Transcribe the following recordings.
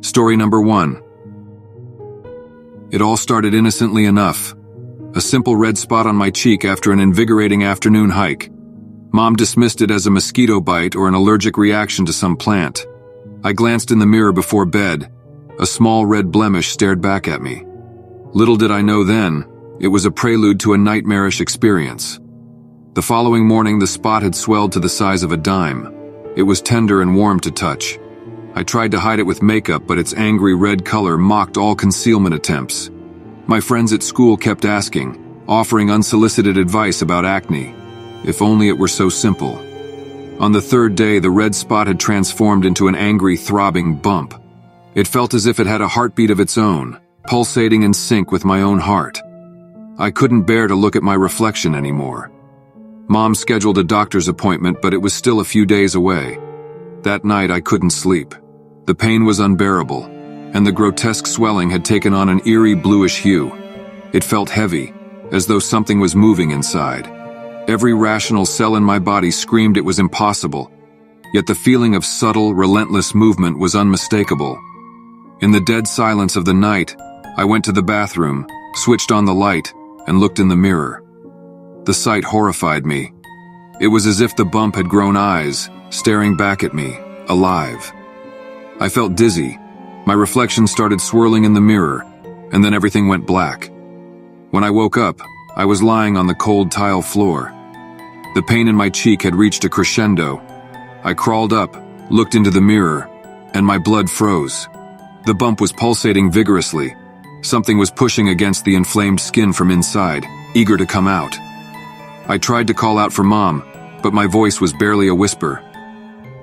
Story number 1. It all started innocently enough. A simple red spot on my cheek after an invigorating afternoon hike. Mom dismissed it as a mosquito bite or an allergic reaction to some plant. I glanced in the mirror before bed. A small red blemish stared back at me. Little did I know then, it was a prelude to a nightmarish experience. The following morning, the spot had swelled to the size of a dime. It was tender and warm to touch. I tried to hide it with makeup, but its angry red color mocked all concealment attempts. My friends at school kept asking, offering unsolicited advice about acne. If only it were so simple. On the third day, the red spot had transformed into an angry, throbbing bump. It felt as if it had a heartbeat of its own, pulsating in sync with my own heart. I couldn't bear to look at my reflection anymore. Mom scheduled a doctor's appointment, but it was still a few days away. That night, I couldn't sleep. The pain was unbearable, and the grotesque swelling had taken on an eerie bluish hue. It felt heavy, as though something was moving inside. Every rational cell in my body screamed it was impossible, yet the feeling of subtle, relentless movement was unmistakable. In the dead silence of the night, I went to the bathroom, switched on the light, and looked in the mirror. The sight horrified me. It was as if the bump had grown eyes, staring back at me, alive. I felt dizzy. My reflection started swirling in the mirror, and then everything went black. When I woke up, I was lying on the cold tile floor. The pain in my cheek had reached a crescendo. I crawled up, looked into the mirror, and my blood froze. The bump was pulsating vigorously. Something was pushing against the inflamed skin from inside, eager to come out. I tried to call out for Mom, but my voice was barely a whisper.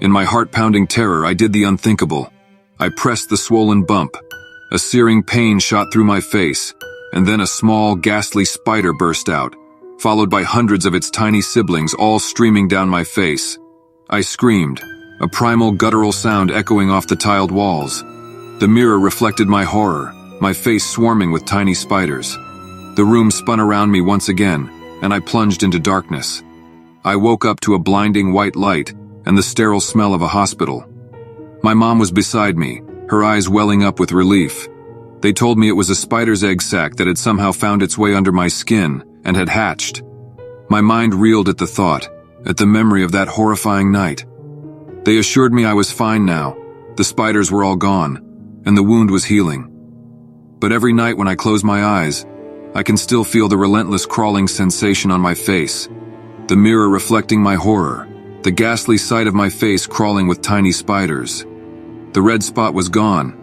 In my heart-pounding terror, I did the unthinkable. I pressed the swollen bump. A searing pain shot through my face, and then a small, ghastly spider burst out, followed by hundreds of its tiny siblings all streaming down my face. I screamed, a primal guttural sound echoing off the tiled walls. The mirror reflected my horror, my face swarming with tiny spiders. The room spun around me once again, and I plunged into darkness. I woke up to a blinding white light and the sterile smell of a hospital. My mom was beside me, her eyes welling up with relief. They told me it was a spider's egg sac that had somehow found its way under my skin and had hatched. My mind reeled at the thought, at the memory of that horrifying night. They assured me I was fine now. The spiders were all gone, and the wound was healing. But every night when I close my eyes, I can still feel the relentless crawling sensation on my face, the mirror reflecting my horror, the ghastly sight of my face crawling with tiny spiders. The red spot was gone,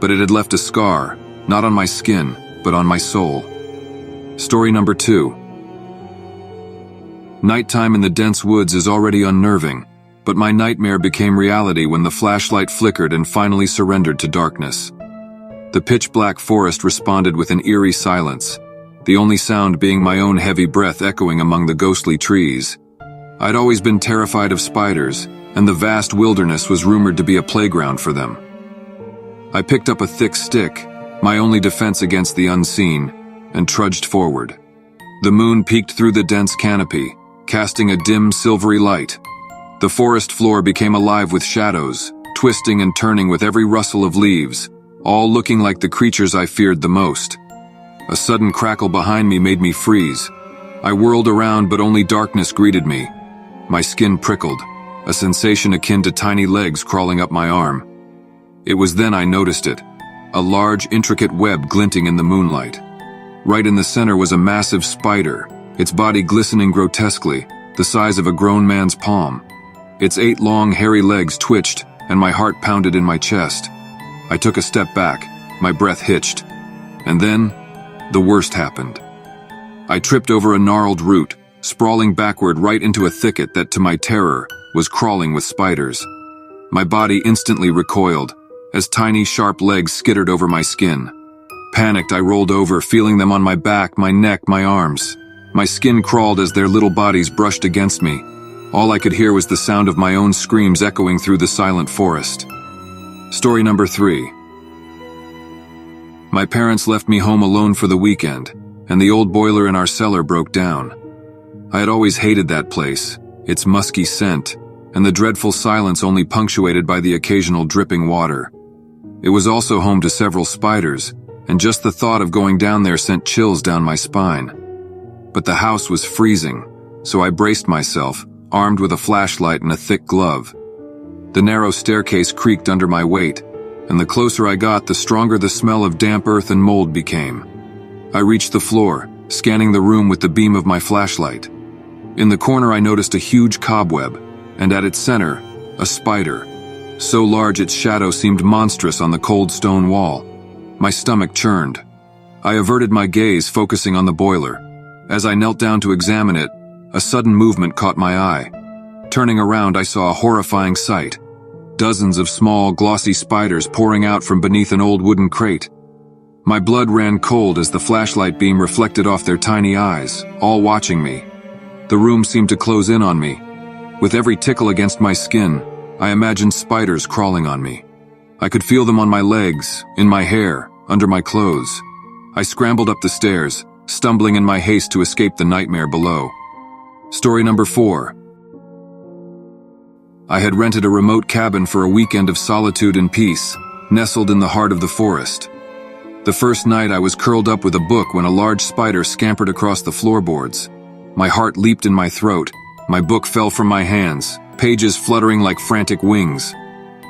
but it had left a scar, not on my skin, but on my soul. Story number 2. Nighttime in the dense woods is already unnerving, but my nightmare became reality when the flashlight flickered and finally surrendered to darkness. The pitch-black forest responded with an eerie silence, the only sound being my own heavy breath echoing among the ghostly trees. I'd always been terrified of spiders, and the vast wilderness was rumored to be a playground for them. I picked up a thick stick, my only defense against the unseen, and trudged forward. The moon peeked through the dense canopy, casting a dim, silvery light. The forest floor became alive with shadows, twisting and turning with every rustle of leaves, all looking like the creatures I feared the most. A sudden crackle behind me made me freeze. I whirled around, but only darkness greeted me. My skin prickled, a sensation akin to tiny legs crawling up my arm. It was then I noticed it, a large, intricate web glinting in the moonlight. Right in the center was a massive spider, its body glistening grotesquely, the size of a grown man's palm. Its 8 long, hairy legs twitched, and my heart pounded in my chest. I took a step back, my breath hitched. And then, the worst happened. I tripped over a gnarled root, sprawling backward right into a thicket that, to my terror, was crawling with spiders. My body instantly recoiled, as tiny, sharp legs skittered over my skin. Panicked, I rolled over, feeling them on my back, my neck, my arms. My skin crawled as their little bodies brushed against me. All I could hear was the sound of my own screams echoing through the silent forest. Story number 3. My parents left me home alone for the weekend, and the old boiler in our cellar broke down. I had always hated that place, its musky scent, and the dreadful silence only punctuated by the occasional dripping water. It was also home to several spiders, and just the thought of going down there sent chills down my spine. But the house was freezing, so I braced myself, armed with a flashlight and a thick glove. The narrow staircase creaked under my weight, and the closer I got, the stronger the smell of damp earth and mold became. I reached the floor, scanning the room with the beam of my flashlight. In the corner I noticed a huge cobweb, and at its center, a spider. So large its shadow seemed monstrous on the cold stone wall. My stomach churned. I averted my gaze, focusing on the boiler. As I knelt down to examine it, a sudden movement caught my eye. Turning around, I saw a horrifying sight. Dozens of small, glossy spiders pouring out from beneath an old wooden crate. My blood ran cold as the flashlight beam reflected off their tiny eyes, all watching me. The room seemed to close in on me. With every tickle against my skin, I imagined spiders crawling on me. I could feel them on my legs, in my hair, under my clothes. I scrambled up the stairs, stumbling in my haste to escape the nightmare below. Story number 4. I had rented a remote cabin for a weekend of solitude and peace, nestled in the heart of the forest. The first night I was curled up with a book when a large spider scampered across the floorboards. My heart leaped in my throat. My book fell from my hands, pages fluttering like frantic wings.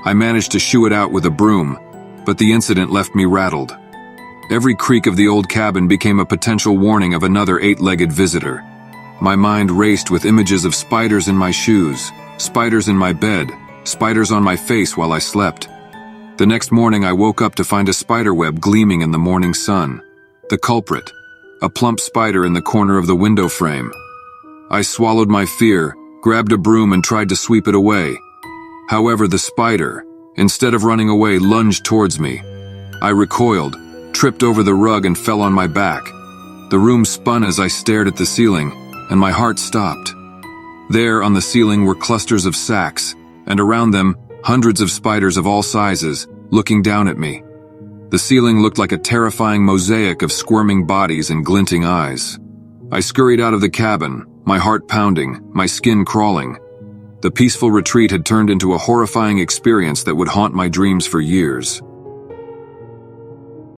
I managed to shoo it out with a broom, but the incident left me rattled. Every creak of the old cabin became a potential warning of another 8-legged visitor. My mind raced with images of spiders in my shoes, spiders in my bed, spiders on my face while I slept. The next morning I woke up to find a spiderweb gleaming in the morning sun. The culprit, a plump spider in the corner of the window frame. I swallowed my fear, grabbed a broom and tried to sweep it away. However, the spider, instead of running away, lunged towards me. I recoiled, tripped over the rug and fell on my back. The room spun as I stared at the ceiling, and my heart stopped. There on the ceiling were clusters of sacks, and around them, hundreds of spiders of all sizes, looking down at me. The ceiling looked like a terrifying mosaic of squirming bodies and glinting eyes. I scurried out of the cabin, my heart pounding, my skin crawling. The peaceful retreat had turned into a horrifying experience that would haunt my dreams for years.